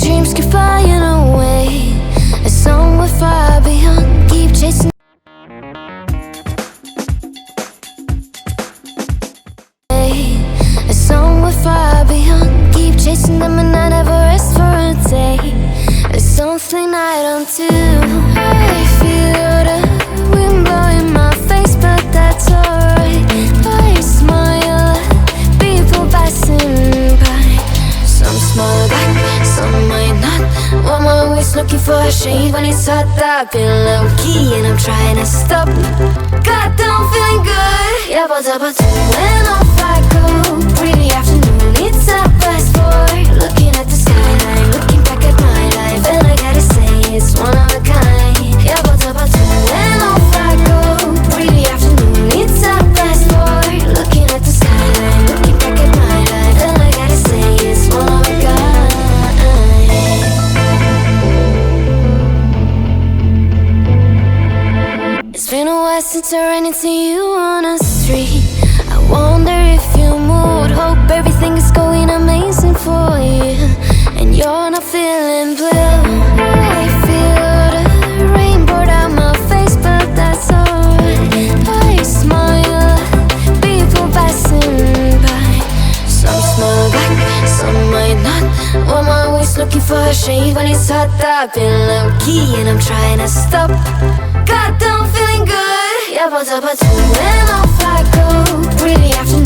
dreams keep flying away, and somewhere far beyond, keep chasing. And somewhere far beyond, keep chasing them, and I never rest for a day. There's something I don't do. I feel the wind blowing my face, but that's alright. I smile at people passing by. Some smile back, some might not. I'm always looking for a shade when it's hot. I've been low-key and I'm trying to stop. Goddamn, feeling good. Yeah, but when off I go. Pretty afternoon, it's a fast boy. Looking at the skyline, looking back at my life, and I gotta say it's one of a kind. Yeah, but when off I go. Pretty afternoon, it's a fast boy. Looking at the skyline, looking back at my life, and I gotta say it's one of a kind. It's been a while since I ran into you on a street. I wonder if you moved. Hope everything is going amazing for you, and you're not feeling blue. I feel the rain pour down my face, but that's alright. I smile at people passing by. Some smile back, some might not. I'm always looking for a shade when it's hot. I've been low-key and I'm trying to stop. Goddamn, feeling good. Yeah, but when off I go. Really after